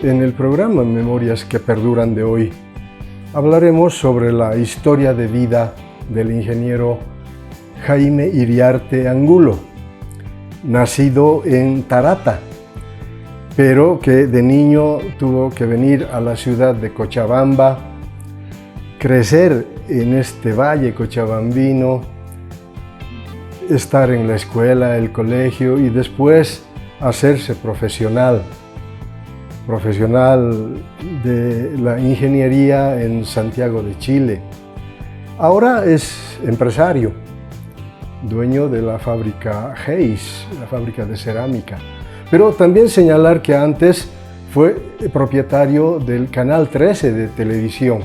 En el programa Memorias que Perduran de hoy, hablaremos sobre la historia de vida del ingeniero Jaime Iriarte Angulo, nacido en Tarata, pero que de niño tuvo que venir a la ciudad de Cochabamba, crecer en este valle cochabambino, estar en la escuela, el colegio y después hacerse profesional de la ingeniería en Santiago de Chile. Ahora es empresario, dueño de la fábrica Hayes, la fábrica de cerámica. Pero también señalar que antes fue propietario del Canal 13 de televisión,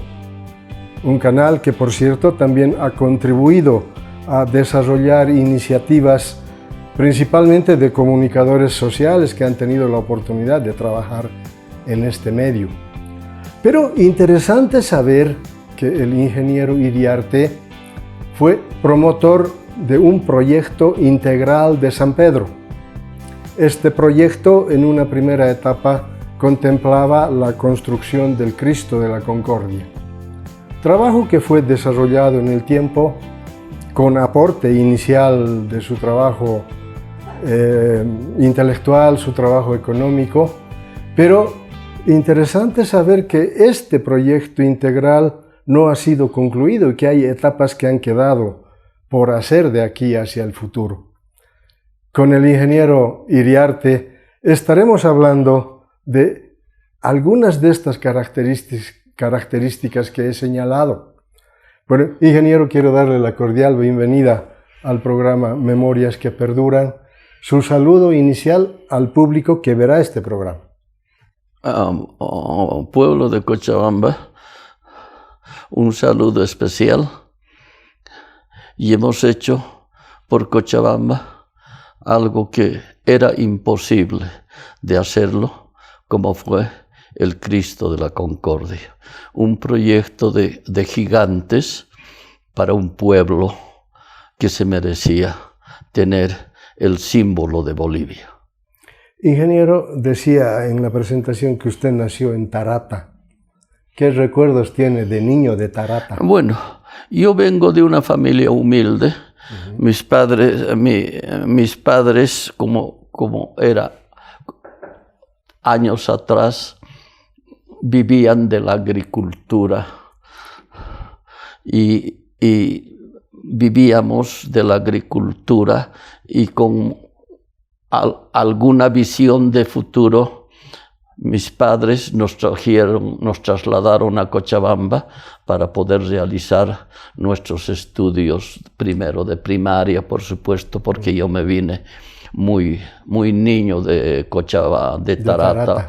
un canal que, por cierto, también ha contribuido a desarrollar iniciativas principalmente de comunicadores sociales que han tenido la oportunidad de trabajar en este medio. Pero interesante saber que el ingeniero Iriarte fue promotor de un proyecto integral de San Pedro. Este proyecto, en una primera etapa, contemplaba la construcción del Cristo de la Concordia, trabajo que fue desarrollado en el tiempo con aporte inicial de su trabajo intelectual, su trabajo económico, pero interesante saber que este proyecto integral no ha sido concluido y que hay etapas que han quedado por hacer de aquí hacia el futuro. Con el ingeniero Iriarte estaremos hablando de algunas de estas características que he señalado. Bueno, ingeniero, quiero darle la cordial bienvenida al programa Memorias que Perduran. Su saludo inicial al público que verá este programa. Pueblo de Cochabamba, un saludo especial. Y hemos hecho por Cochabamba algo que era imposible de hacerlo, como fue el Cristo de la Concordia. Un proyecto de gigantes para un pueblo que se merecía tener el símbolo de Bolivia. Ingeniero, decía en la presentación que usted nació en Tarata. ¿Qué recuerdos tiene de niño de Tarata? Bueno, yo vengo de una familia humilde. Mis padres, como era años atrás, vivían de la agricultura y vivíamos de la agricultura y con alguna visión de futuro, mis padres nos trasladaron a Cochabamba para poder realizar nuestros estudios, primero de primaria, por supuesto, porque yo me vine muy niño de Cochabamba, de Tarata.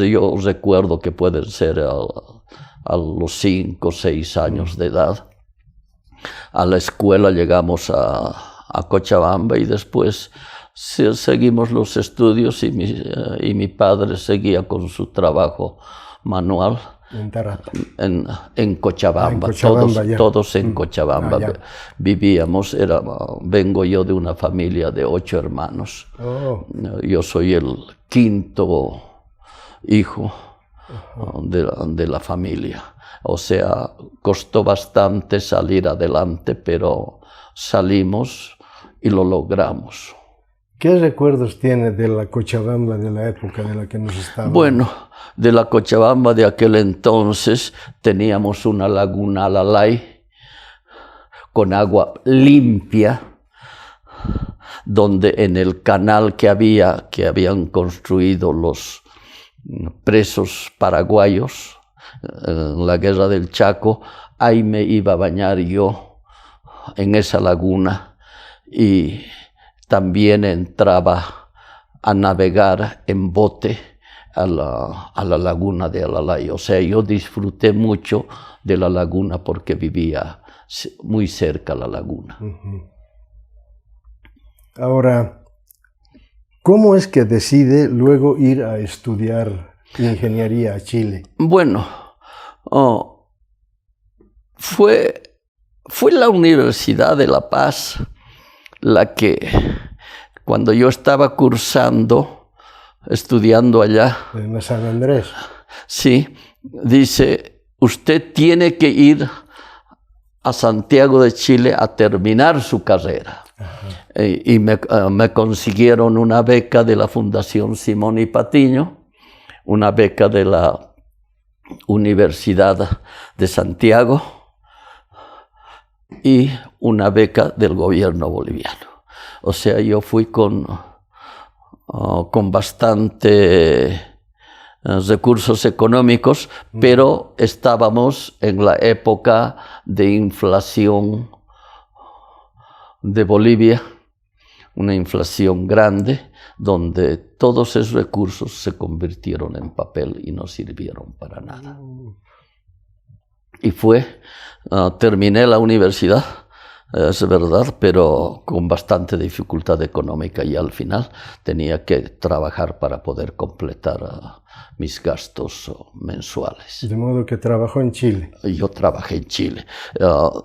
Yo recuerdo que pueden ser a los 5 o 6 años de edad. A la escuela llegamos a Cochabamba y después seguimos los estudios y mi padre seguía con su trabajo manual en Tarata. En Cochabamba, todos en Cochabamba vivíamos. Vengo yo de una familia de 8 hermanos. Yo soy el 5º hijo de la familia. O sea, costó bastante salir adelante, pero salimos y lo logramos. ¿Qué recuerdos tiene de la Cochabamba de la época de la que nos estamos? Bueno, de la Cochabamba de aquel entonces teníamos una laguna Alalay con agua limpia, donde en el canal que habían construido los presos paraguayos en la guerra del Chaco, ahí me iba a bañar yo en esa laguna y también entraba a navegar en bote a la laguna de Alalay. O sea, yo disfruté mucho de la laguna porque vivía muy cerca a la laguna. Ahora, ¿cómo es que decide luego ir a estudiar ingeniería a Chile? Bueno, fue la Universidad de La Paz la que, cuando yo estaba cursando estudiando allá. En San Andrés. Sí, dice, usted tiene que ir a Santiago de Chile a terminar su carrera. Y me consiguieron una beca de la Fundación Simón y Patiño, una beca de la Universidad de Santiago y una beca del gobierno boliviano. O sea, yo fui con bastante recursos económicos, pero estábamos en la época de inflación de Bolivia, una inflación grande, donde todos esos recursos se convirtieron en papel y no sirvieron para nada. Y terminé la universidad, es verdad, pero con bastante dificultad económica, y al final tenía que trabajar para poder completar mis gastos mensuales. De modo que trabajó en Chile. Yo trabajé en Chile.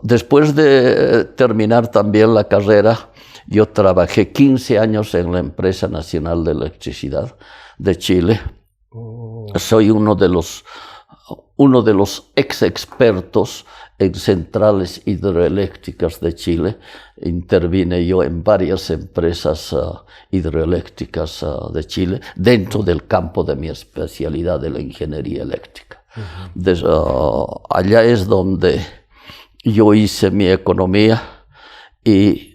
Después de terminar también la carrera, yo trabajé 15 años en la Empresa Nacional de Electricidad de Chile. Soy uno de los ex expertos en centrales hidroeléctricas de Chile. Intervine yo en varias empresas hidroeléctricas de Chile, dentro del campo de mi especialidad de la ingeniería eléctrica. Allá es donde yo hice mi economía, y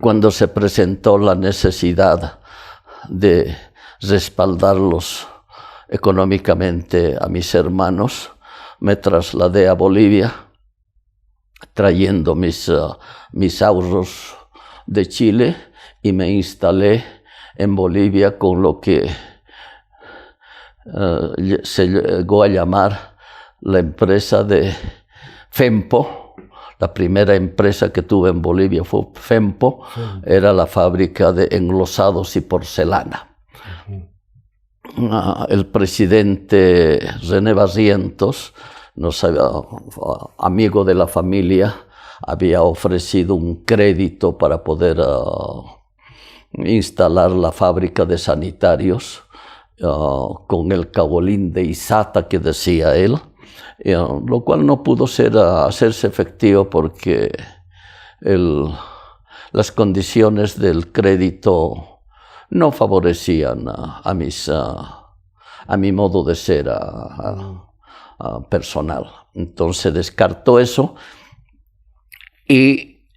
cuando se presentó la necesidad de respaldarlos económicamente a mis hermanos, me trasladé a Bolivia, trayendo mis ahorros de Chile, y me instalé en Bolivia con lo que se llegó a llamar la empresa de FEMPO. La primera empresa que tuve en Bolivia fue FEMPO, era la fábrica de enlosados y porcelana. El presidente René Barrientos, amigo de la familia, había ofrecido un crédito para poder instalar la fábrica de sanitarios con el cabolín de Isata, que decía él, lo cual no pudo hacerse efectivo porque las condiciones del crédito no favorecían a mi modo de ser personal. Entonces descartó eso y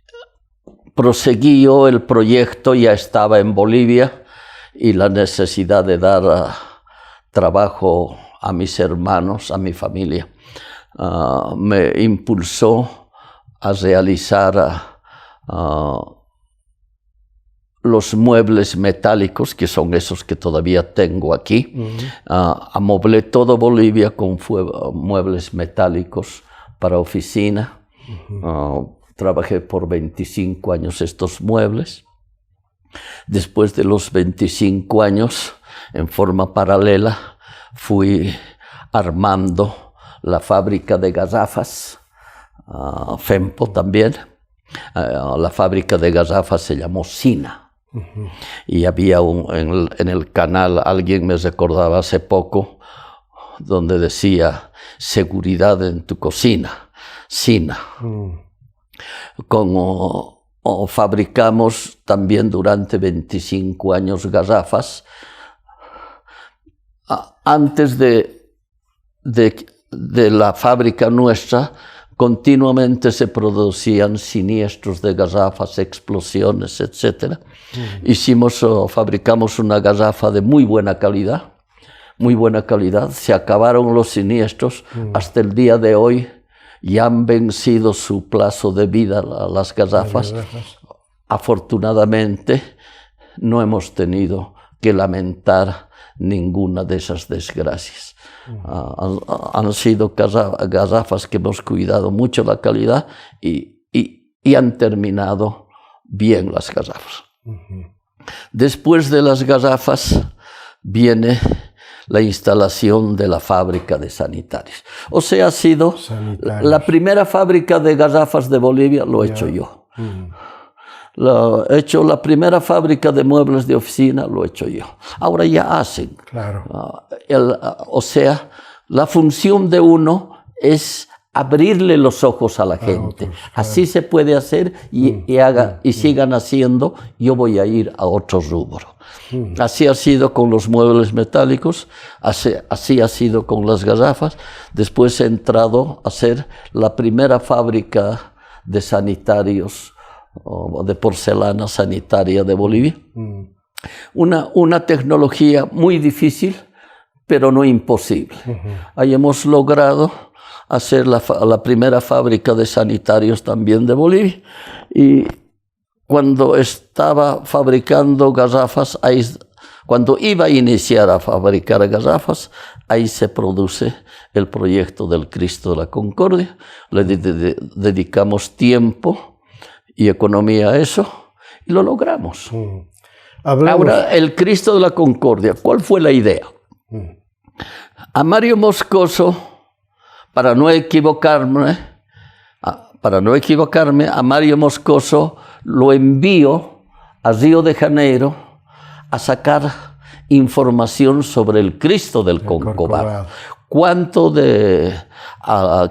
proseguí yo el proyecto. Ya estaba en Bolivia, y la necesidad de dar trabajo a mis hermanos, a mi familia, me impulsó a realizar los muebles metálicos, que son esos que todavía tengo aquí. Amoblé todo Bolivia con muebles metálicos para oficina. Trabajé por 25 años estos muebles. Después de los 25 años, en forma paralela, fui armando la fábrica de garrafas, FEMPO también. La fábrica de garrafas se llamó Sina. Y había en el canal, alguien me recordaba hace poco, donde decía: seguridad en tu cocina, Sina. Fabricamos también durante 25 años garrafas. Antes de la fábrica nuestra, continuamente se producían siniestros de garrafas, explosiones, etc. Fabricamos una garrafa de muy buena calidad, se acabaron los siniestros. Hasta el día de hoy ya han vencido su plazo de vida las garrafas. Afortunadamente no hemos tenido que lamentar ninguna de esas desgracias. Han sido garrafas que hemos cuidado mucho la calidad, y han terminado bien las garrafas. Después de las garrafas viene la instalación de la fábrica de sanitarios. O sea, ha sido la primera fábrica de garrafas de Bolivia, lo he hecho yo. He hecho la primera fábrica de muebles de oficina, lo he hecho yo. Ahora ya hacen. Claro. O sea, la función de uno es abrirle los ojos a la gente. Otros, claro. Así se puede hacer y sigan haciendo. Yo voy a ir a otro rubro. Así ha sido con los muebles metálicos, así ha sido con las garrafas. Después he entrado a hacer la primera fábrica de sanitarios, de porcelana sanitaria de Bolivia. Una tecnología muy difícil, pero no imposible. Ahí hemos logrado hacer la primera fábrica de sanitarios también de Bolivia. Y cuando estaba fabricando garrafas, cuando iba a iniciar a fabricar garrafas, ahí se produce el proyecto del Cristo de la Concordia. Le dedicamos tiempo y economía a eso y lo logramos. Ahora, el Cristo de la Concordia, ¿cuál fue la idea? A Mario Moscoso, para no equivocarme, a Mario Moscoso lo envío a Río de Janeiro a sacar información sobre el Cristo del Corcovado.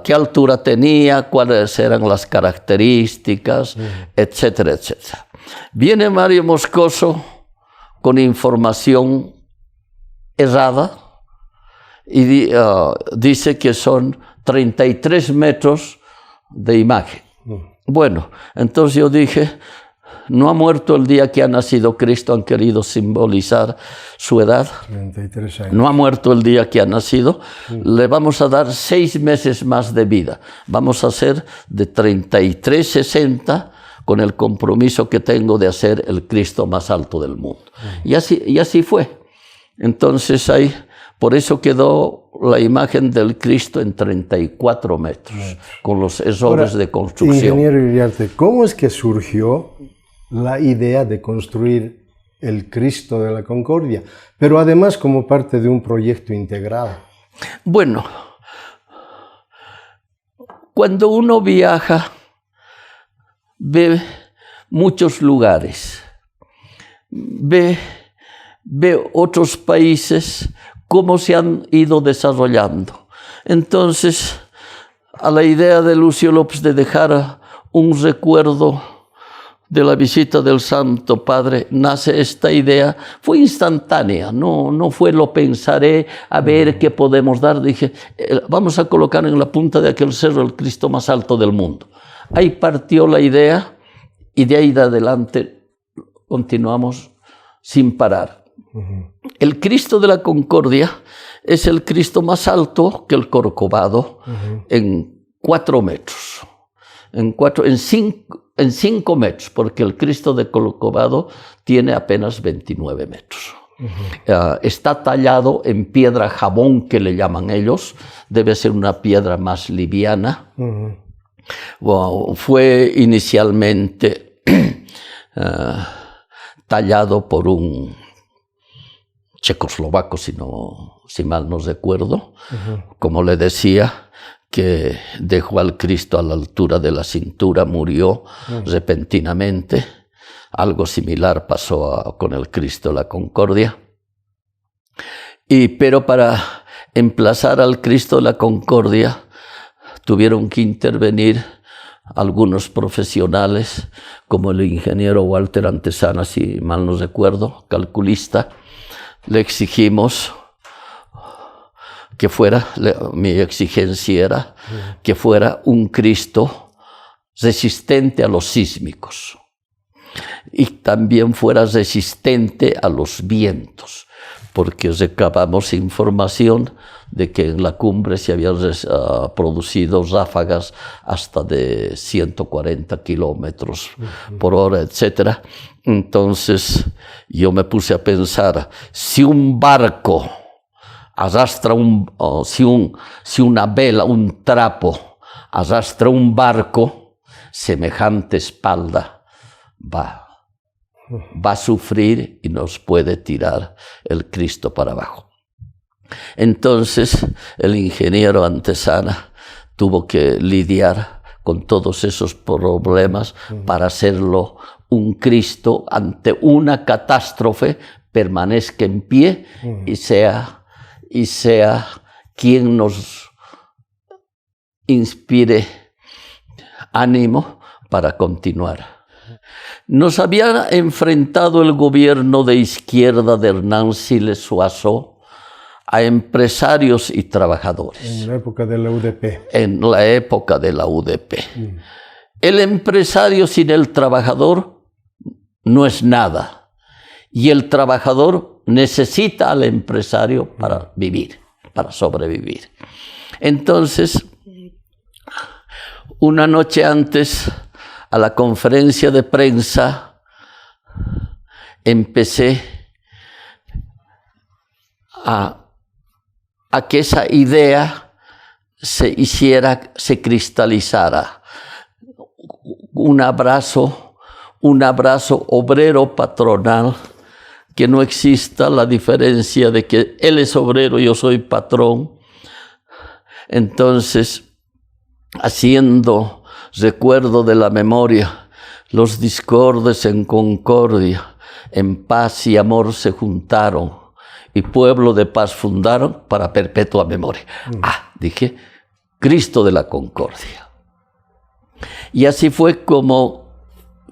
Qué altura tenía, cuáles eran las características, etcétera, etcétera. Viene Mario Moscoso con información errada y dice que son 33 metros de imagen. Bueno, entonces yo dije, no ha muerto el día que ha nacido Cristo, han querido simbolizar su edad. 33 años. No ha muerto el día que ha nacido, le vamos a dar 6 meses más de vida. Vamos a hacer de 33-60 con el compromiso que tengo de hacer el Cristo más alto del mundo. Y así fue. Entonces ahí, por eso quedó la imagen del Cristo en 34 metros, con los errores de construcción. Ingeniero Iriarte, ¿cómo es que surgió la idea de construir el Cristo de la Concordia, pero además como parte de un proyecto integrado? Bueno, cuando uno viaja, ve muchos lugares, ve otros países, cómo se han ido desarrollando. Entonces, a la idea de Lucio López de dejar un recuerdo de la visita del Santo Padre, nace esta idea. Fue instantánea, no fue lo pensaré, a ver qué podemos dar. Dije, vamos a colocar en la punta de aquel cerro el Cristo más alto del mundo. Ahí partió la idea y de ahí de adelante continuamos sin parar. El Cristo de la Concordia es el Cristo más alto que el Corcovado en 4 metros. En 5 metros, porque el Cristo de Corcovado tiene apenas 29 metros. Está tallado en piedra jabón, que le llaman ellos. Debe ser una piedra más liviana. Fue inicialmente tallado por un checoslovaco, si mal no recuerdo, como le decía, que dejó al Cristo a la altura de la cintura, murió repentinamente. Algo similar pasó con el Cristo de la Concordia. Pero para emplazar al Cristo de la Concordia tuvieron que intervenir algunos profesionales, como el ingeniero Walter Antesana, si mal no recuerdo, calculista. Le exigimos que fuera, mi exigencia era que fuera un Cristo resistente a los sísmicos y también fuera resistente a los vientos, porque recabamos información de que en la cumbre se habían producido ráfagas hasta de 140 kilómetros por hora, etc. Entonces yo me puse a pensar, si un barco arrastra si una vela, un trapo, arrastra un barco, semejante espalda va a sufrir y nos puede tirar el Cristo para abajo. Entonces el ingeniero Antesana tuvo que lidiar con todos esos problemas para hacerlo un Cristo ante una catástrofe permanezca en pie y sea quien nos inspire ánimo para continuar. Nos había enfrentado el gobierno de izquierda de Hernán Siles Suazo a empresarios y trabajadores. En la época de la UDP. En la época de la UDP. El empresario sin el trabajador no es nada. Y el trabajador necesita al empresario para vivir, para sobrevivir. Entonces, una noche antes a la conferencia de prensa, empecé a que esa idea se cristalizara. Un abrazo obrero patronal, que no exista la diferencia de que él es obrero, yo soy patrón. Entonces, haciendo recuerdo de la memoria, los discordes en concordia, en paz y amor se juntaron, y pueblo de paz fundaron para perpetua memoria. Dije, Cristo de la Concordia. Y así fue como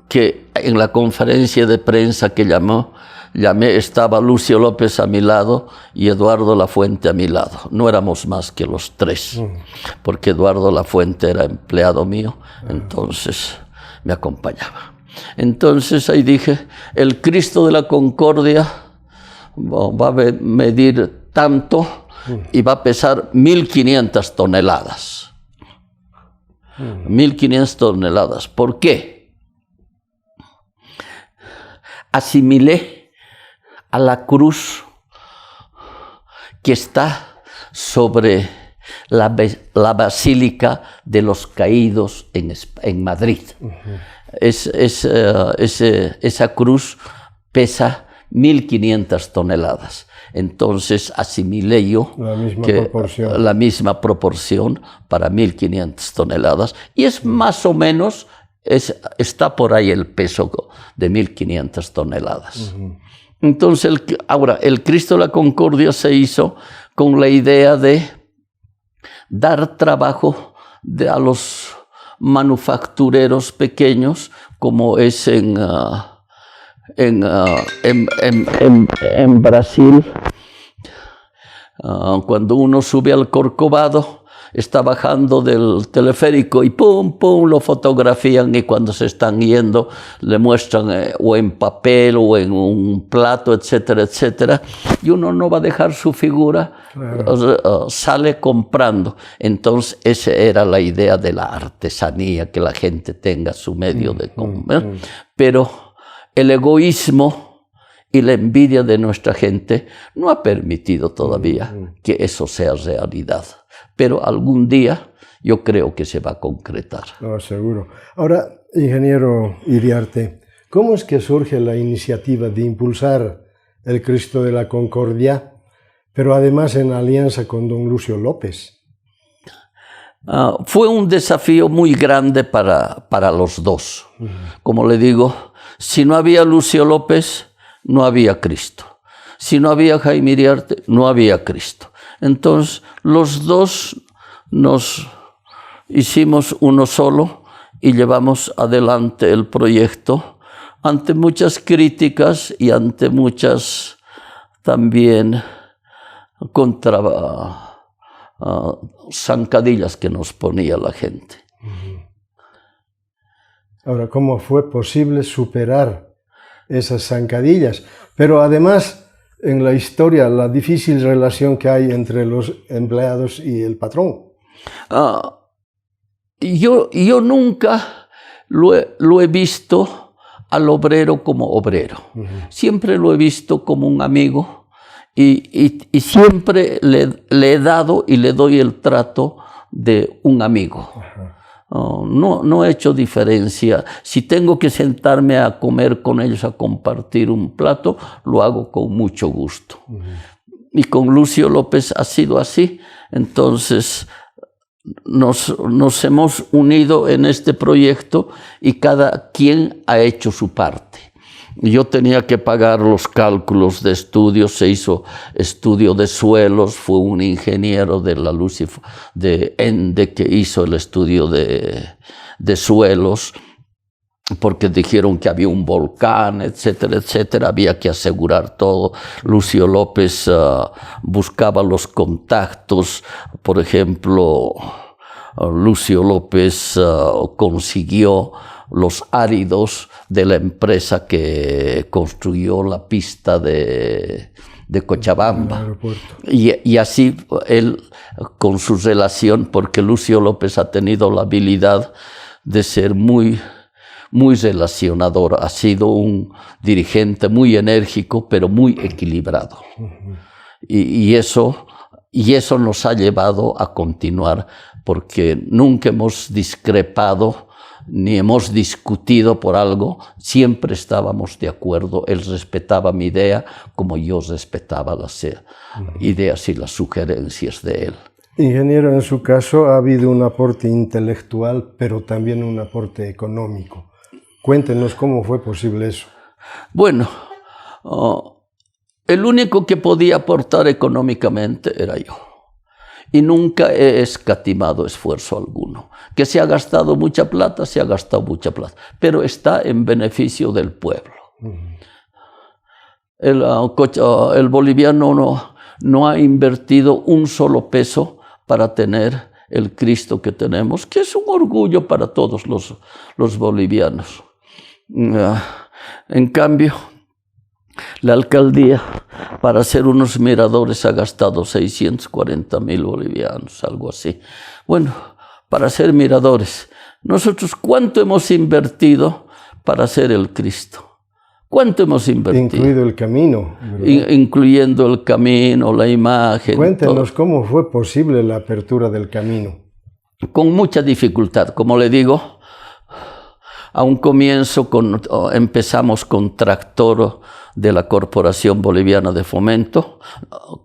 que en la conferencia de prensa que llamé, estaba Lucio López a mi lado y Eduardo Lafuente a mi lado. No éramos más que los tres, porque Eduardo Lafuente era empleado mío, entonces me acompañaba. Entonces ahí dije, el Cristo de la Concordia va a medir tanto y va a pesar 1.500 toneladas. 1.500 toneladas. ¿Por qué? Asimilé a la cruz que está sobre la Basílica de los Caídos en Madrid. Esa cruz pesa 1.500 toneladas. Entonces asimilé yo la misma proporción para 1.500 toneladas. Y es más o menos, está por ahí el peso de 1.500 toneladas. Entonces, ahora, el Cristo de la Concordia se hizo con la idea de dar trabajo a los manufactureros pequeños, como es en Brasil. Cuando uno sube al Corcovado, está bajando del teleférico y pum, pum, lo fotografían, y cuando se están yendo le muestran o en papel o en un plato, etcétera, etcétera. Y uno no va a dejar su figura, sale comprando. Entonces, esa era la idea de la artesanía, que la gente tenga su medio de comer. Pero el egoísmo y la envidia de nuestra gente no ha permitido todavía que eso sea realidad. Pero algún día yo creo que se va a concretar. No, seguro. Ahora, ingeniero Iriarte, ¿cómo es que surge la iniciativa de impulsar el Cristo de la Concordia, pero además en alianza con don Lucio López? Fue un desafío muy grande para los dos. Como le digo, si no había Lucio López, no había Cristo. Si no había Jaime Iriarte, no había Cristo. Entonces, los dos nos hicimos uno solo y llevamos adelante el proyecto ante muchas críticas y ante muchas también zancadillas que nos ponía la gente. Ahora, ¿cómo fue posible superar esas zancadillas? Pero además, en la historia, la difícil relación que hay entre los empleados y el patrón. Yo nunca lo he visto al obrero como obrero. Siempre lo he visto como un amigo y siempre le he dado y le doy el trato de un amigo. No he hecho diferencia. Si tengo que sentarme a comer con ellos, a compartir un plato, lo hago con mucho gusto. Y con Lucio López ha sido así. Entonces, nos hemos unido en este proyecto y cada quien ha hecho su parte. Yo tenía que pagar los cálculos de estudios, se hizo estudio de suelos, fue un ingeniero de la LUCIF de ENDE que hizo el estudio de suelos, porque dijeron que había un volcán, etcétera, etcétera, había que asegurar todo. Lucio López buscaba los contactos, por ejemplo, Lucio López consiguió los áridos de la empresa que construyó la pista de Cochabamba. Y así él, con su relación, porque Lucio López ha tenido la habilidad de ser muy relacionador, ha sido un dirigente muy enérgico, pero muy equilibrado. Y eso nos ha llevado a continuar, porque nunca hemos discrepado ni hemos discutido por algo, siempre estábamos de acuerdo. Él respetaba mi idea como yo respetaba las ideas y las sugerencias de él. Ingeniero, en su caso ha habido un aporte intelectual, pero también un aporte económico. Cuéntenos cómo fue posible eso. Bueno, el único que podía aportar económicamente era yo. Y nunca he escatimado esfuerzo alguno. Que se ha gastado mucha plata, se ha gastado mucha plata, pero está en beneficio del pueblo. El boliviano no ha invertido un solo peso para tener el Cristo que tenemos, que es un orgullo para todos los bolivianos. En cambio, la alcaldía, para hacer unos miradores, ha gastado 640.000 bolivianos, algo así. Bueno, para hacer miradores, nosotros, ¿cuánto hemos invertido para hacer el Cristo? ¿Cuánto hemos invertido? Incluido el camino. Incluyendo el camino, la imagen. Cuéntenos cómo fue posible la apertura del camino. Con mucha dificultad, como le digo. A un comienzo empezamos con tractor de la Corporación Boliviana de Fomento,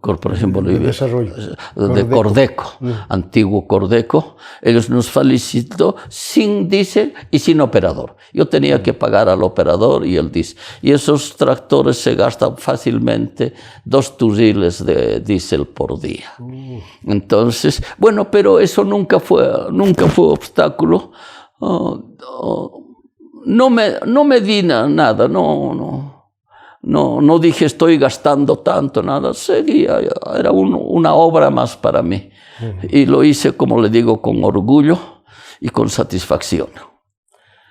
Corporación Boliviana de Desarrollo, de Cordeco, antiguo Cordeco. Ellos nos felicitó sin diésel y sin operador. Yo tenía que pagar al operador y el diésel. Y esos tractores se gastan fácilmente 2 turriles de diésel por día. Entonces, bueno, pero eso nunca fue obstáculo. No me di nada, no dije estoy gastando tanto, nada, seguía, era una obra más para mí. Y lo hice, como le digo, con orgullo y con satisfacción.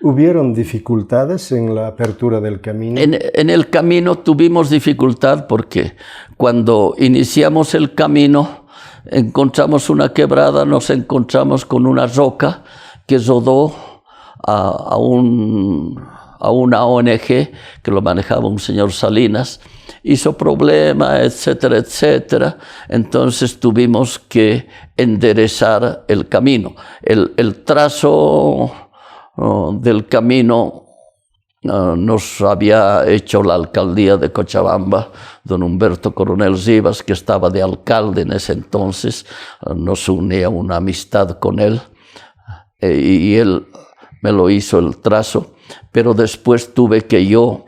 ¿Hubieron dificultades en la apertura del camino? En el camino tuvimos dificultad porque cuando iniciamos el camino encontramos una quebrada, nos encontramos con una roca que rodó a una ONG que lo manejaba un señor Salinas, hizo problema, etcétera, etcétera. Entonces tuvimos que enderezar el camino. El trazo del camino nos había hecho la alcaldía de Cochabamba, don Humberto Coronel Rivas, que estaba de alcalde en ese entonces. Nos unía una amistad con él y él me lo hizo el trazo, pero después tuve que yo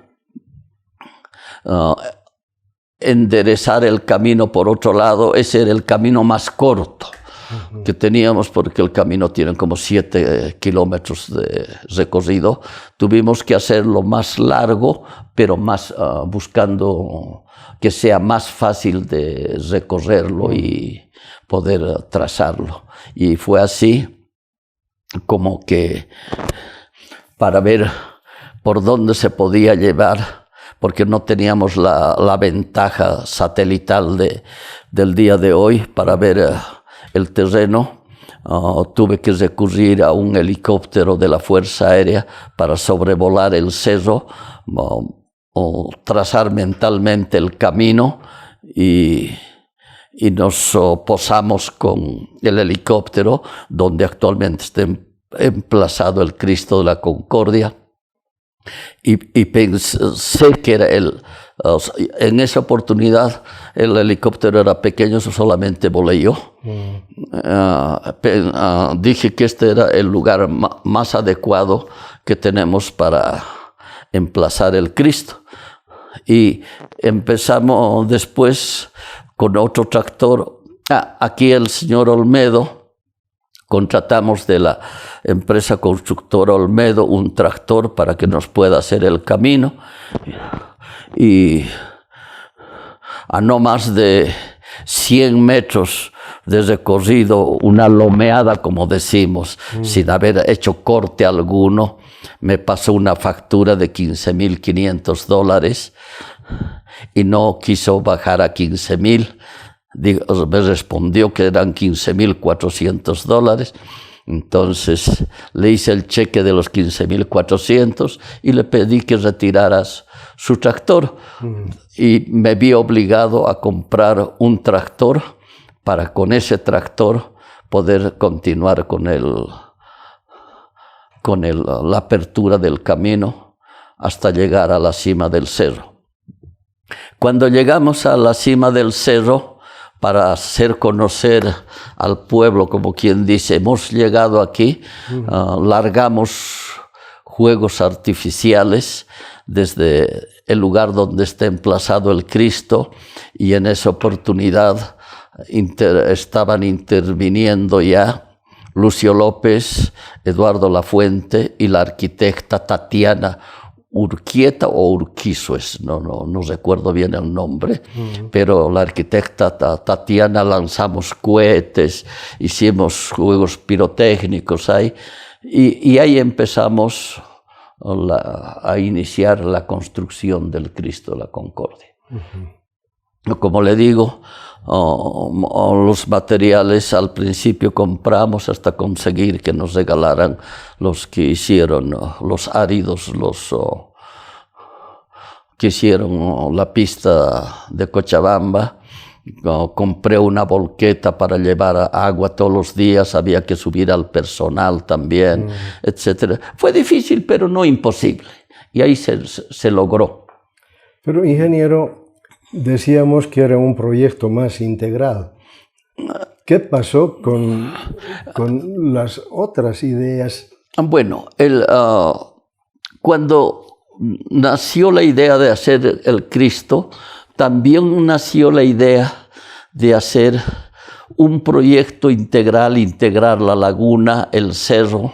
enderezar el camino por otro lado. Ese era el camino más corto que teníamos, porque el camino tiene como 7 kilómetros de recorrido. Tuvimos que hacerlo más largo, pero más buscando que sea más fácil de recorrerlo y poder trazarlo. Y fue así como que para ver por dónde se podía llevar, porque no teníamos la ventaja satelital del día de hoy para ver el terreno. Tuve que recurrir a un helicóptero de la Fuerza Aérea para sobrevolar el cerro, trazar mentalmente el camino y nos posamos con el helicóptero donde actualmente está emplazado el Cristo de la Concordia, y pensé que era En esa oportunidad el helicóptero era pequeño, solamente volé yo. Dije que este era el lugar más adecuado que tenemos para emplazar el Cristo. Y empezamos después con otro tractor. Aquí el señor Olmedo, contratamos de la empresa constructora Olmedo un tractor para que nos pueda hacer el camino. Y a no más de 100 metros de recorrido, una lomeada, como decimos, sin haber hecho corte alguno, me pasó una factura de $15,500 y no quiso bajar a 15,000. Me respondió que eran $15,400. Entonces le hice el cheque de los 15,400 y le pedí que retirara su tractor. Y me vi obligado a comprar un tractor para con ese tractor poder continuar con la apertura del camino hasta llegar a la cima del cerro. Cuando llegamos a la cima del cerro, para hacer conocer al pueblo, como quien dice, hemos llegado aquí, largamos juegos artificiales desde el lugar donde está emplazado el Cristo, y en esa oportunidad estaban interviniendo ya Lucio López, Eduardo Lafuente y la arquitecta Tatiana Urquieta o Urquizo, no recuerdo bien el nombre, pero la arquitecta Tatiana, lanzamos cohetes, hicimos juegos pirotécnicos ahí, y ahí empezamos a iniciar la construcción del Cristo de la Concordia. Como le digo, los materiales al principio compramos hasta conseguir que nos regalaran los que hicieron los áridos, los que hicieron la pista de Cochabamba. Compré una volqueta para llevar agua todos los días, había que subir al personal también, etc. Fue difícil, pero no imposible, y ahí se logró. Pero, ingeniero, decíamos que era un proyecto más integral. ¿Qué pasó con las otras ideas? Bueno, cuando nació la idea de hacer el Cristo, también nació la idea de hacer un proyecto integral, integrar la laguna, el cerro,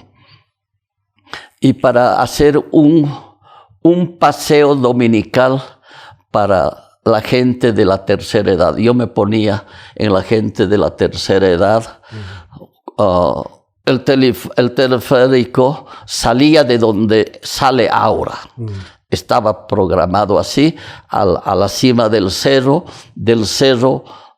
y para hacer un paseo dominical para la gente de la tercera edad. Yo me ponía en la gente de la tercera edad. El teleférico salía de donde sale ahora. Estaba programado así, a la cima del cerro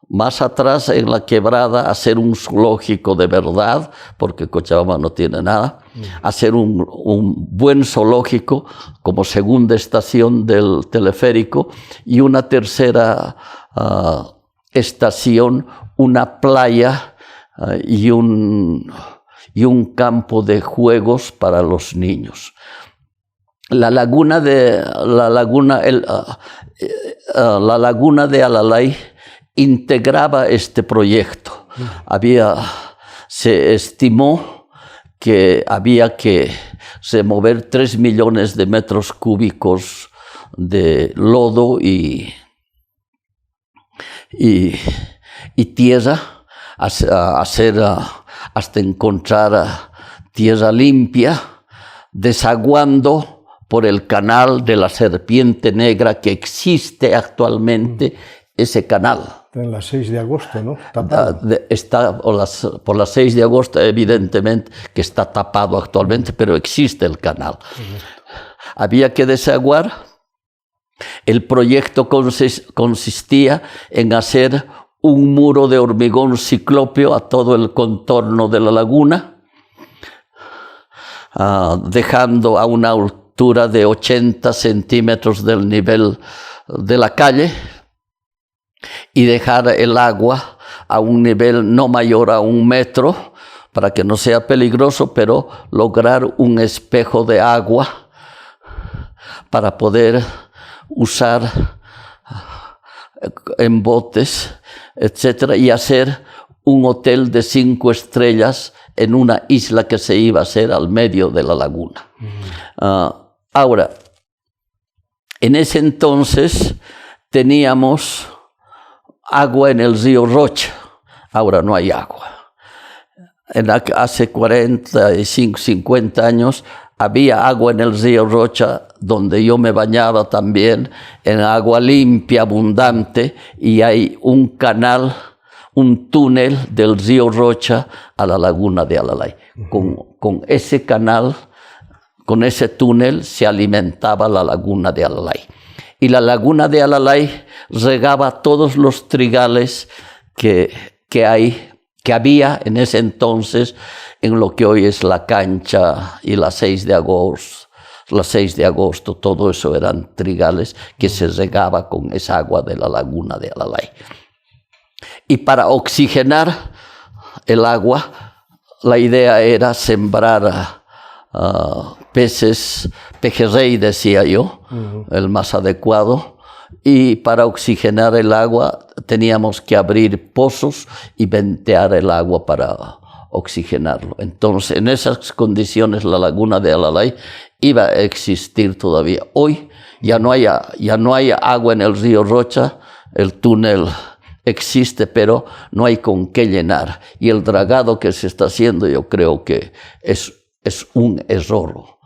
más atrás en la quebrada, hacer un zoológico de verdad, porque Cochabamba no tiene nada, hacer un buen zoológico como segunda estación del teleférico, y una tercera estación, una playa y un campo de juegos para los niños. La laguna de Alalay integraba este proyecto. Se estimó que había que remover 3 millones de metros cúbicos de lodo y tierra, hasta encontrar tierra limpia, desaguando por el canal de la Serpiente Negra que existe actualmente, ese canal. En la 6 de agosto, ¿no? Está por la 6 de agosto, evidentemente, que está tapado actualmente, pero existe el canal. Había que desaguar. El proyecto consistía en hacer un muro de hormigón ciclópeo a todo el contorno de la laguna, dejando a una altura de 80 centímetros del nivel de la calle, y dejar el agua a un nivel no mayor a 1 metro para que no sea peligroso, pero lograr un espejo de agua para poder usar en botes, etcétera, y hacer un hotel de 5 estrellas en una isla que se iba a hacer al medio de la laguna. Ahora, en ese entonces teníamos agua en el río Rocha. Ahora no hay agua. Hace 45, 50 años había agua en el río Rocha, donde yo me bañaba también, en agua limpia, abundante, y hay un canal, un túnel del río Rocha a la laguna de Alalay. Con ese canal, con ese túnel, se alimentaba la laguna de Alalay. Y la laguna de Alalay regaba todos los trigales que había en ese entonces en lo que hoy es la Cancha y la 6 de agosto, todo eso eran trigales que se regaba con esa agua de la laguna de Alalay. Y para oxigenar el agua, la idea era sembrar pejerrey, decía yo, el más adecuado, y para oxigenar el agua teníamos que abrir pozos y ventear el agua para oxigenarlo. Entonces, en esas condiciones, la laguna de Alalay iba a existir todavía. Hoy ya no hay agua en el río Rocha, el túnel existe, pero no hay con qué llenar. Y el dragado que se está haciendo, yo creo que es un error.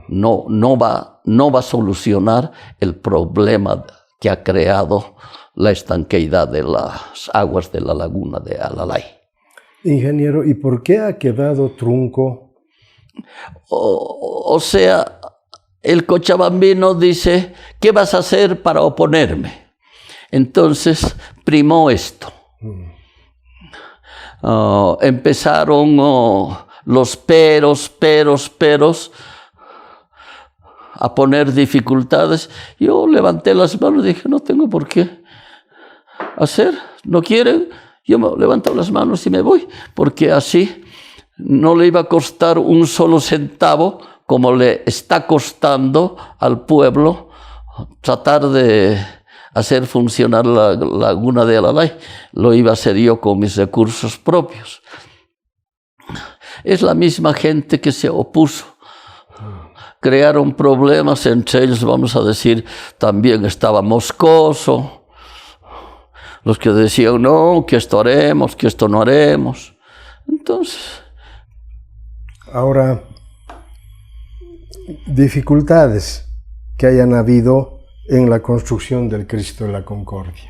No va a solucionar el problema que ha creado la estanqueidad de las aguas de la laguna de Alalay. Ingeniero, ¿y por qué ha quedado trunco? O sea, el cochabambino dice, ¿qué vas a hacer para oponerme? Entonces, primó esto. Empezaron los peros, a poner dificultades. Yo levanté las manos y dije, no tengo por qué hacer, no quieren, yo me levanto las manos y me voy, porque así no le iba a costar un solo centavo, como le está costando al pueblo tratar de hacer funcionar la laguna de Alalay. Lo iba a hacer yo con mis recursos propios. Es la misma gente que se opuso. Crearon problemas, entre ellos, vamos a decir, también estaba Moscoso, los que decían, no, que esto haremos, que esto no haremos. Entonces... Ahora, dificultades que hayan habido en la construcción del Cristo de la Concordia.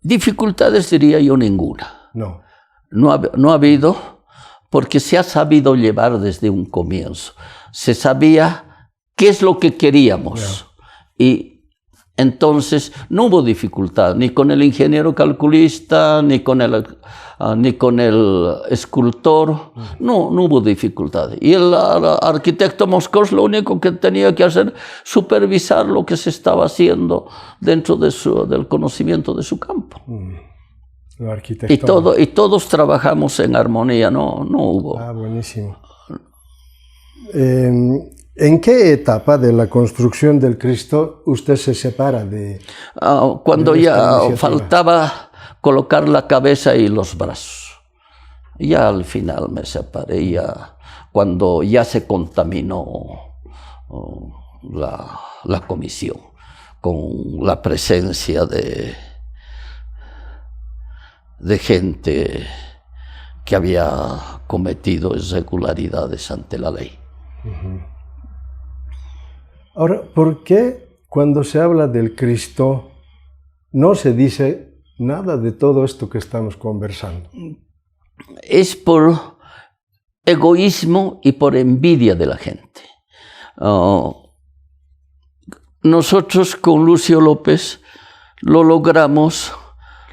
Dificultades diría yo ninguna. No. No ha habido, porque se ha sabido llevar desde un comienzo. Se sabía qué es lo que queríamos. Y entonces no hubo dificultad, ni con el ingeniero calculista, ni con el escultor. No hubo dificultad. Y el arquitecto Moscos lo único que tenía que hacer, supervisar lo que se estaba haciendo dentro del conocimiento de su campo. Y todos trabajamos en armonía, no hubo. Ah, buenísimo. ¿En qué etapa de la construcción del Cristo usted se separa de...? Cuando ya faltaba colocar la cabeza y los brazos. Ya al final me separé, ya, cuando ya se contaminó la comisión con la presencia de gente que había cometido irregularidades ante la ley. Ahora, ¿por qué cuando se habla del Cristo no se dice nada de todo esto que estamos conversando? Es por egoísmo y por envidia de la gente. Nosotros con Lucio López lo logramos,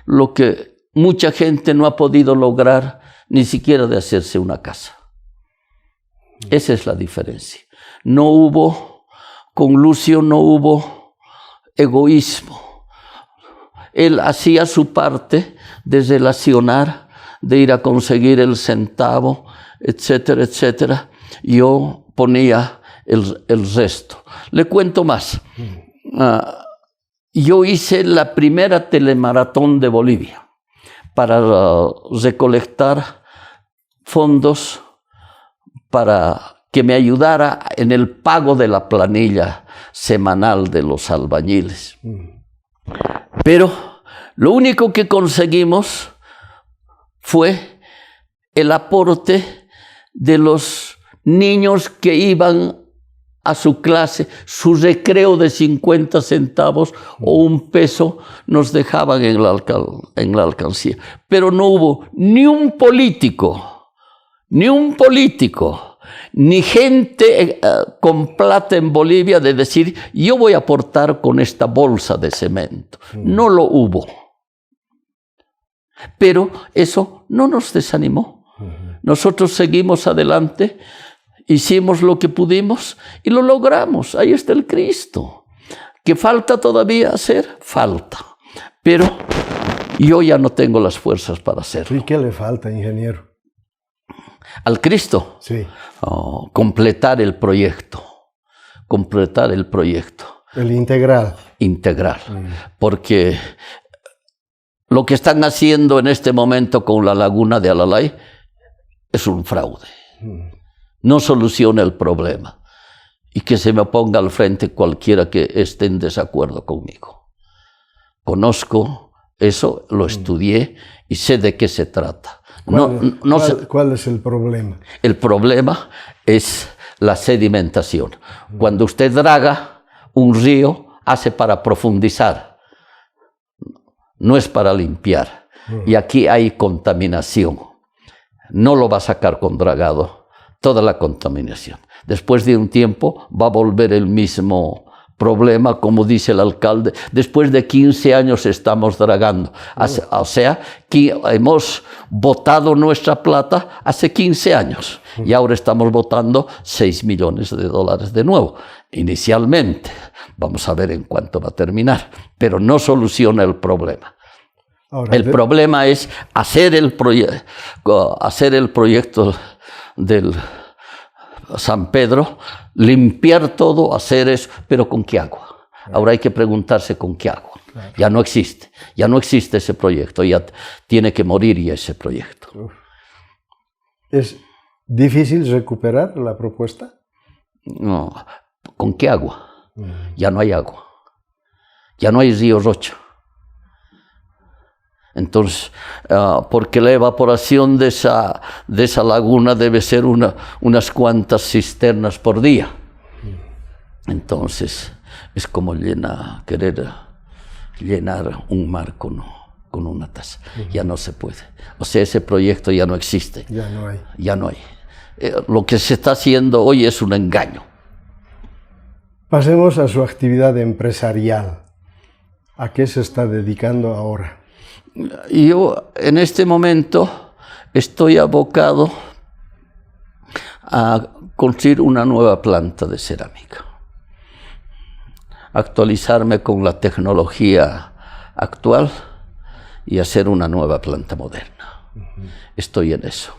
lo que mucha gente no ha podido lograr, ni siquiera de hacerse una casa. Esa es la diferencia. Con Lucio no hubo egoísmo. Él hacía su parte de relacionar, de ir a conseguir el centavo, etcétera, etcétera. Yo ponía el resto. Le cuento más. yo hice la primera telemaratón de Bolivia para recolectar fondos para que me ayudara en el pago de la planilla semanal de los albañiles. Pero lo único que conseguimos fue el aporte de los niños que iban a su clase, su recreo de 50 centavos o 1 peso nos dejaban en la alcancía. Pero no hubo ni un político, ni gente con plata en Bolivia de decir, yo voy a aportar con esta bolsa de cemento. No lo hubo. Pero eso no nos desanimó. Nosotros seguimos adelante, hicimos lo que pudimos y lo logramos. Ahí está el Cristo. ¿Qué falta todavía hacer? Falta. Pero yo ya no tengo las fuerzas para hacerlo. ¿Y qué le falta, ingeniero? Al Cristo. Sí. Completar el proyecto. Completar el proyecto. El integral. Integral. Porque lo que están haciendo en este momento con la laguna de Alalay es un fraude. No soluciona el problema. Y que se me ponga al frente cualquiera que esté en desacuerdo conmigo. Conozco eso, lo estudié y sé de qué se trata. ¿Cuál es el problema? El problema es la sedimentación. Cuando usted draga un río, hace para profundizar, no es para limpiar. Y aquí hay contaminación. No lo va a sacar con dragado, toda la contaminación. Después de un tiempo va a volver el mismo problema, como dice el alcalde. Después de 15 años estamos dragando. O sea, que hemos botado nuestra plata hace 15 años y ahora estamos botando $6 millones de nuevo. Inicialmente, vamos a ver en cuánto va a terminar, pero no soluciona el problema. Ahora, el problema es hacer el proyecto del San Pedro, limpiar todo, hacer eso, pero ¿con qué agua? Ahora hay que preguntarse con qué agua. Ya no existe ese proyecto, ya tiene que morir ya ese proyecto. ¿Es difícil recuperar la propuesta? No, ¿con qué agua? Ya no hay agua, ya no hay río Rocha. Entonces, porque la evaporación de esa laguna debe ser unas cuantas cisternas por día. Entonces, es como querer llenar un mar con una taza. Ya no se puede. O sea, ese proyecto ya no existe. Ya no hay. Ya no hay. Lo que se está haciendo hoy es un engaño. Pasemos a su actividad empresarial. ¿A qué se está dedicando ahora? Yo en este momento estoy abocado a construir una nueva planta de cerámica, actualizarme con la tecnología actual y hacer una nueva planta moderna. Estoy en eso.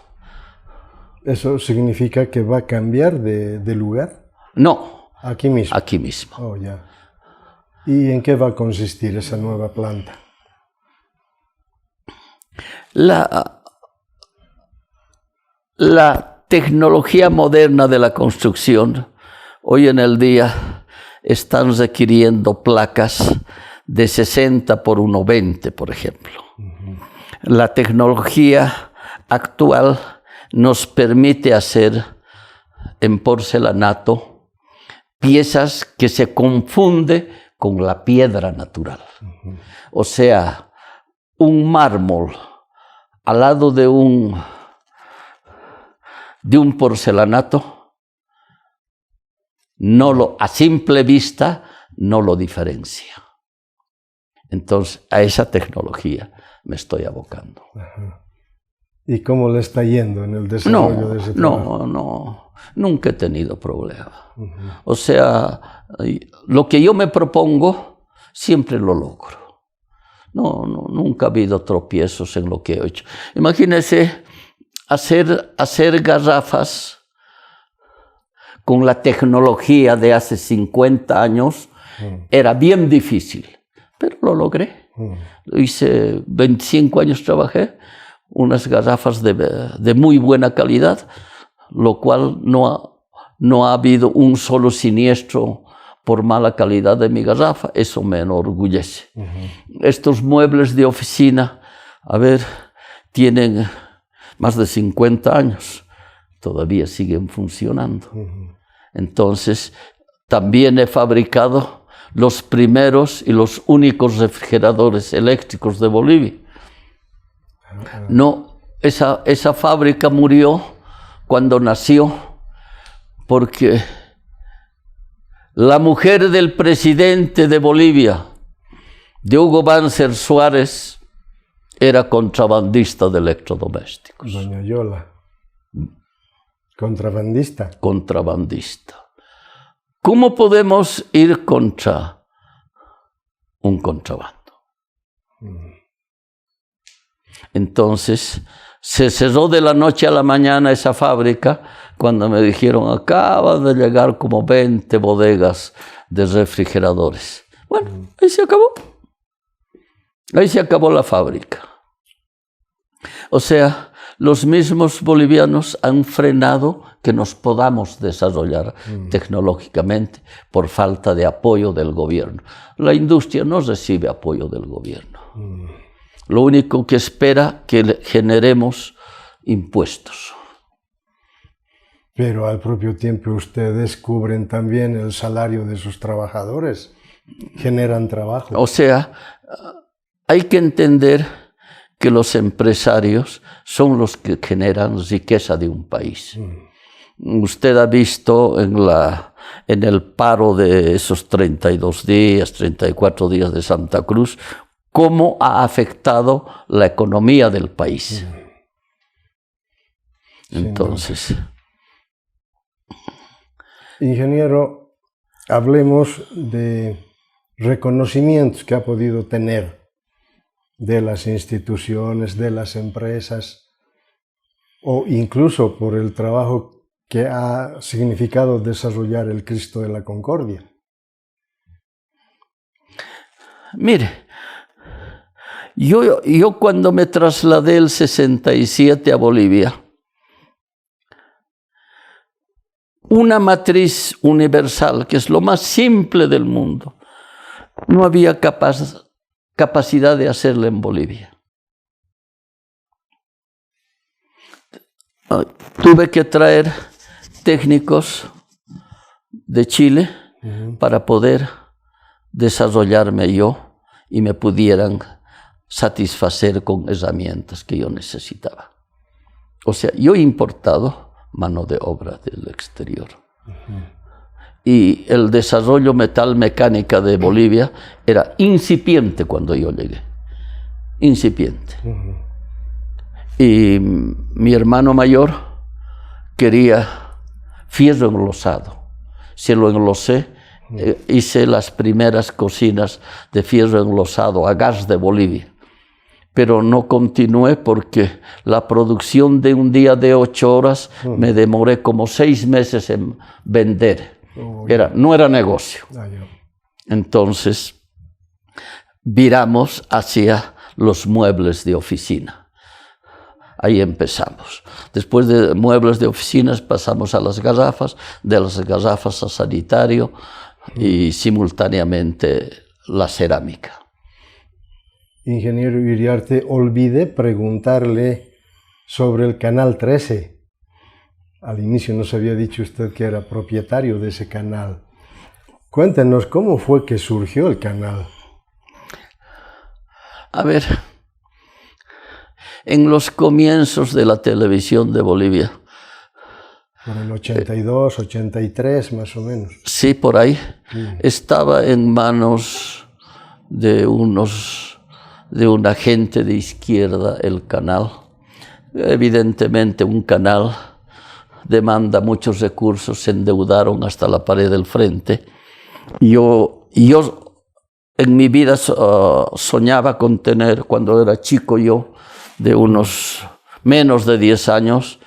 ¿Eso significa que va a cambiar de lugar? No. ¿Aquí mismo? Aquí mismo. Oh, ya. ¿Y en qué va a consistir esa nueva planta? La tecnología moderna de la construcción, hoy en el día, están requiriendo placas de 60 por 1,20, por ejemplo. La tecnología actual nos permite hacer en porcelanato piezas que se confunden con la piedra natural. O sea, un mármol al lado de un porcelanato, a simple vista no lo diferencia. Entonces, a esa tecnología me estoy abocando. ¿Y cómo le está yendo en el desarrollo de ese trabajo? No, nunca he tenido problema. O sea, lo que yo me propongo, siempre lo logro. Nunca ha habido tropiezos en lo que he hecho. Imagínense hacer garrafas con la tecnología de hace 50 años era bien difícil. pero lo logré. Hice 25 años, trabajé, unas garrafas de muy buena calidad, lo cual no ha habido un solo siniestro por mala calidad de mi garrafa. Eso me enorgullece. Estos muebles de oficina, a ver, tienen más de 50 años, todavía siguen funcionando. Entonces, también he fabricado los primeros y los únicos refrigeradores eléctricos de Bolivia. No, esa fábrica murió cuando nació, porque la mujer del presidente de Bolivia, de Hugo Banzer Suárez, era contrabandista de electrodomésticos. Doña Yola. Contrabandista. Contrabandista. ¿Cómo podemos ir contra un contrabando? Entonces, se cerró de la noche a la mañana esa fábrica cuando me dijeron, acaban de llegar como 20 bodegas de refrigeradores. Bueno, ahí se acabó. Ahí se acabó la fábrica. O sea, los mismos bolivianos han frenado que nos podamos desarrollar tecnológicamente por falta de apoyo del gobierno. La industria no recibe apoyo del gobierno. Lo único que espera que generemos impuestos. Pero al propio tiempo ustedes cubren también el salario de sus trabajadores, generan trabajo. O sea, hay que entender que los empresarios son los que generan riqueza de un país. Usted ha visto en el paro de esos 32 días, 34 días de Santa Cruz, cómo ha afectado la economía del país. Entonces... Ingeniero, hablemos de reconocimientos que ha podido tener de las instituciones, de las empresas, o incluso por el trabajo que ha significado desarrollar el Cristo de la Concordia. Mire, yo cuando me trasladé el 67 a Bolivia, una matriz universal, que es lo más simple del mundo, no había capacidad de hacerla en Bolivia. Tuve que traer técnicos de Chile para poder desarrollarme yo y me pudieran satisfacer con herramientas que yo necesitaba. O sea, yo he importado mano de obra del exterior. Y el desarrollo metal-mecánica de Bolivia era incipiente cuando yo llegué. Incipiente. Y mi hermano mayor quería fierro enlosado. Se lo enlosé. Hice las primeras cocinas de fierro enlosado a gas de Bolivia. Pero no continué porque la producción de un día de 8 horas me demoré como 6 meses en vender. No era negocio. Entonces, viramos hacia los muebles de oficina. Ahí empezamos. Después de muebles de oficinas pasamos a las garrafas, de las garrafas a sanitario y simultáneamente la cerámica. Ingeniero Iriarte, olvidé preguntarle sobre el Canal 13. Al inicio nos había dicho usted que era propietario de ese canal. Cuéntenos, ¿cómo fue que surgió el canal? A ver, en los comienzos de la televisión de Bolivia. Por el 82, 83 más o menos. Sí, por ahí. Estaba en manos de una gente de izquierda el canal. Evidentemente un canal demanda muchos recursos, se endeudaron hasta la pared del frente. Yo en mi vida soñaba con tener, cuando era chico yo, de unos menos de 10 años,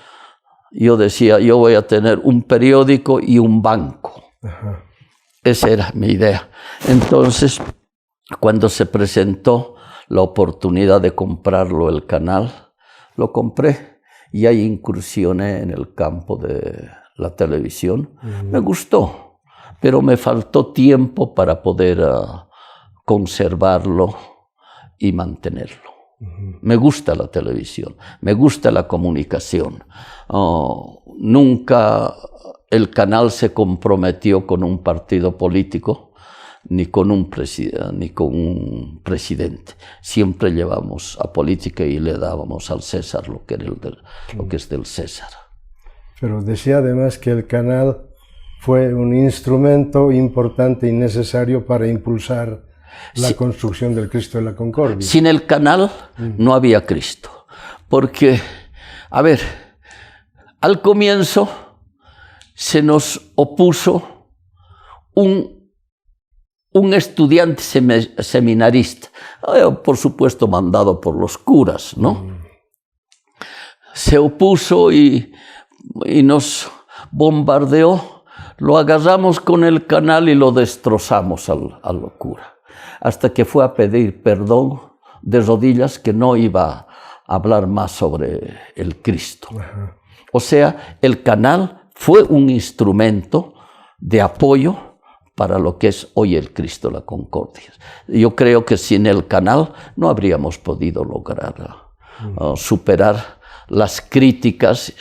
yo decía, yo voy a tener un periódico y un banco. Esa era mi idea. Entonces, Cuando se presentó la oportunidad de comprarlo el canal, lo compré y ahí incursioné en el campo de la televisión. Me gustó, pero me faltó tiempo para poder conservarlo y mantenerlo. Me gusta la televisión, me gusta la comunicación. Nunca el canal se comprometió con un partido político ni con un presidente. Siempre llevamos a política y le dábamos al César lo que es del César. Pero decía además que el canal fue un instrumento importante y necesario para impulsar la construcción del Cristo de la Concordia. Sin el canal no había Cristo. Porque, a ver, al comienzo se nos opuso un estudiante seminarista, por supuesto mandado por los curas, ¿no? Se opuso y nos bombardeó, lo agarramos con el canal y lo destrozamos al cura, hasta que fue a pedir perdón de rodillas que no iba a hablar más sobre el Cristo. O sea, el canal fue un instrumento de apoyo para lo que es hoy el Cristo de la Concordia. Yo creo que sin el canal no habríamos podido lograr superar las críticas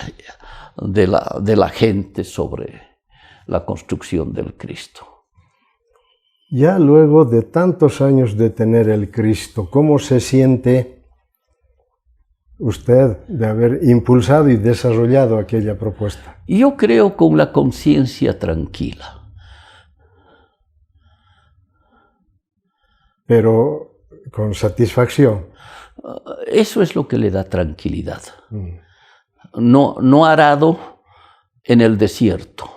de la gente sobre la construcción del Cristo. Ya luego de tantos años de tener el Cristo, ¿cómo se siente usted de haber impulsado y desarrollado aquella propuesta? Yo creo con la conciencia tranquila. Pero con satisfacción. Eso es lo que le da tranquilidad. No arado en el desierto.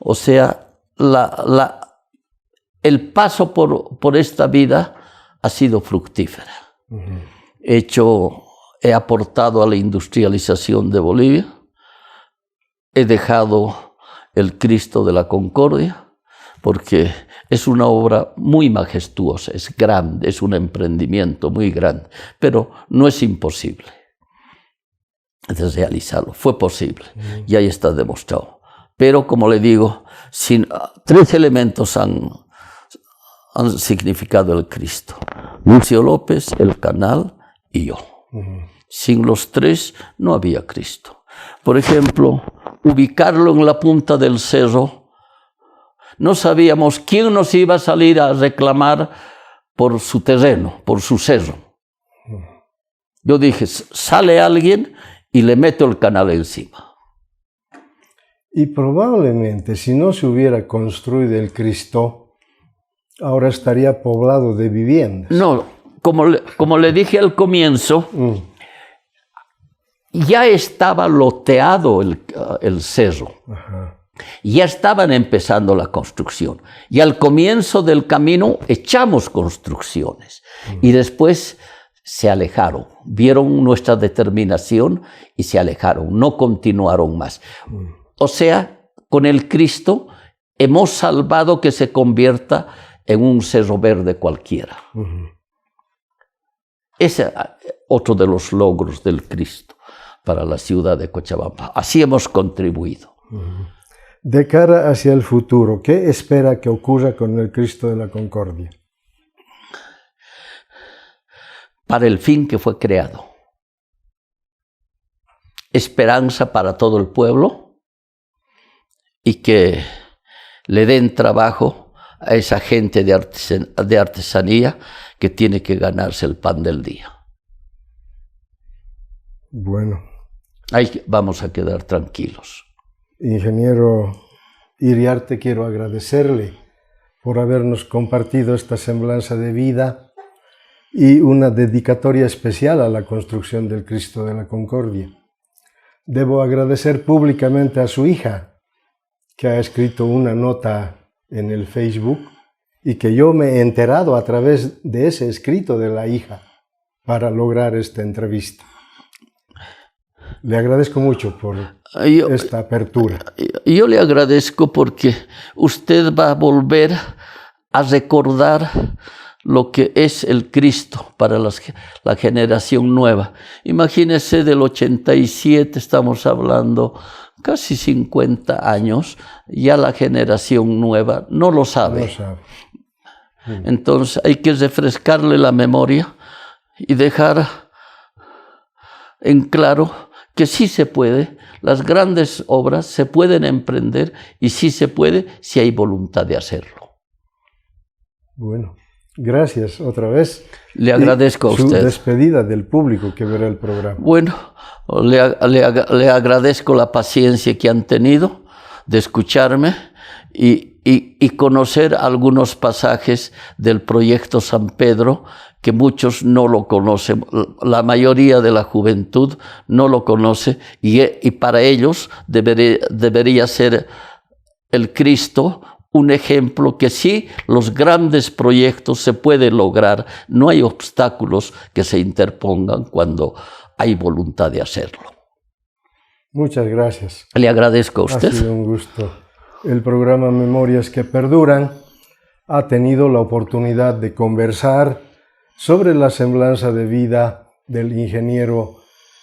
O sea, el paso por esta vida ha sido fructífera. He aportado a la industrialización de Bolivia. He dejado el Cristo de la Concordia, porque es una obra muy majestuosa, es grande, es un emprendimiento muy grande, pero no es imposible de realizarlo. Fue posible y ahí está demostrado. Pero, como le digo, tres elementos han significado el Cristo: Lucio López, el canal y yo. Sin los tres no había Cristo. Por ejemplo, ubicarlo en la punta del cerro, no sabíamos quién nos iba a salir a reclamar por su terreno, por su cerro. Yo dije, sale alguien y le meto el canal encima. Y probablemente, si no se hubiera construido el Cristo, ahora estaría poblado de viviendas. No, como le dije al comienzo, ya estaba loteado el cerro. Ya estaban empezando la construcción. Y al comienzo del camino echamos construcciones. Y después se alejaron. Vieron nuestra determinación y se alejaron. No continuaron más. O sea, con el Cristo hemos salvado que se convierta en un cerro verde cualquiera. Ese es otro de los logros del Cristo para la ciudad de Cochabamba. Así hemos contribuido. De cara hacia el futuro, ¿qué espera que ocurra con el Cristo de la Concordia? Para el fin que fue creado. Esperanza para todo el pueblo y que le den trabajo a esa gente de artesanía que tiene que ganarse el pan del día. Bueno. Ahí vamos a quedar tranquilos. Ingeniero Iriarte, quiero agradecerle por habernos compartido esta semblanza de vida y una dedicatoria especial a la construcción del Cristo de la Concordia. Debo agradecer públicamente a su hija, que ha escrito una nota en el Facebook y que yo me he enterado a través de ese escrito de la hija para lograr esta entrevista. Le agradezco mucho por esta apertura. Yo le agradezco porque usted va a volver a recordar lo que es el Cristo para la generación nueva. Imagínense, del 87, estamos hablando casi 50 años, ya la generación nueva no lo sabe. No sabe. Entonces hay que refrescarle la memoria y dejar en claro que sí se puede, las grandes obras se pueden emprender y sí se puede si hay voluntad de hacerlo. Bueno, gracias otra vez. Le agradezco a usted. Su despedida del público que verá el programa. Bueno, le agradezco la paciencia que han tenido de escucharme y conocer algunos pasajes del proyecto San Pedro, que muchos no lo conocen, la mayoría de la juventud no lo conoce, y para ellos debería ser el Cristo un ejemplo que sí, los grandes proyectos se pueden lograr, no hay obstáculos que se interpongan cuando hay voluntad de hacerlo. Muchas gracias. Le agradezco a usted. Ha sido un gusto. El programa Memorias que Perduran ha tenido la oportunidad de conversar sobre la semblanza de vida del ingeniero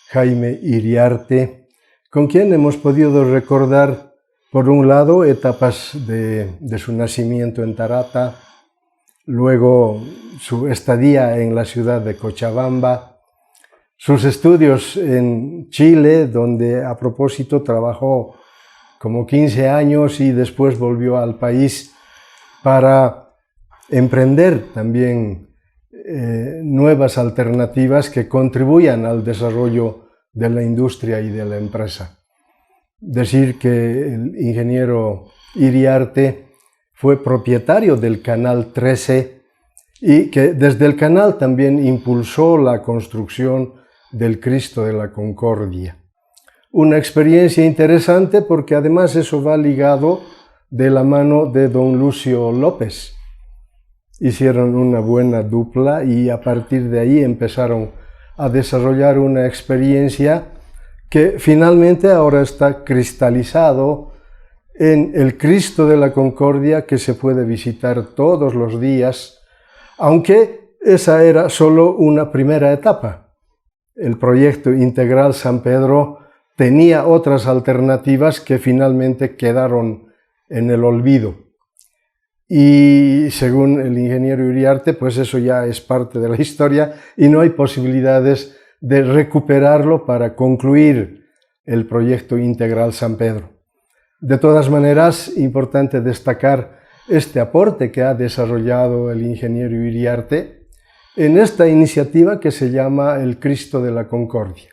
Jaime Iriarte, con quien hemos podido recordar, por un lado, etapas de su nacimiento en Tarata, luego su estadía en la ciudad de Cochabamba, sus estudios en Chile, donde a propósito trabajó como 15 años y después volvió al país para emprender también nuevas alternativas que contribuyan al desarrollo de la industria y de la empresa. Decir que el ingeniero Iriarte fue propietario del Canal 13 y que desde el canal también impulsó la construcción del Cristo de la Concordia. Una experiencia interesante porque además eso va ligado de la mano de don Lucio López. Hicieron una buena dupla y a partir de ahí empezaron a desarrollar una experiencia que finalmente ahora está cristalizado en el Cristo de la Concordia, que se puede visitar todos los días, aunque esa era solo una primera etapa. El proyecto integral San Pedro tenía otras alternativas que finalmente quedaron en el olvido. Y según el ingeniero Iriarte, pues eso ya es parte de la historia y no hay posibilidades de recuperarlo para concluir el proyecto integral San Pedro. De todas maneras, importante destacar este aporte que ha desarrollado el ingeniero Iriarte en esta iniciativa que se llama el Cristo de la Concordia.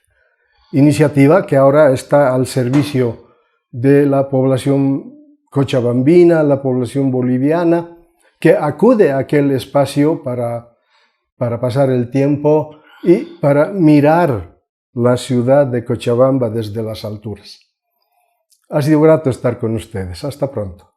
Iniciativa que ahora está al servicio de la población cochabambina, la población boliviana, que acude a aquel espacio para pasar el tiempo y para mirar la ciudad de Cochabamba desde las alturas. Ha sido grato estar con ustedes. Hasta pronto.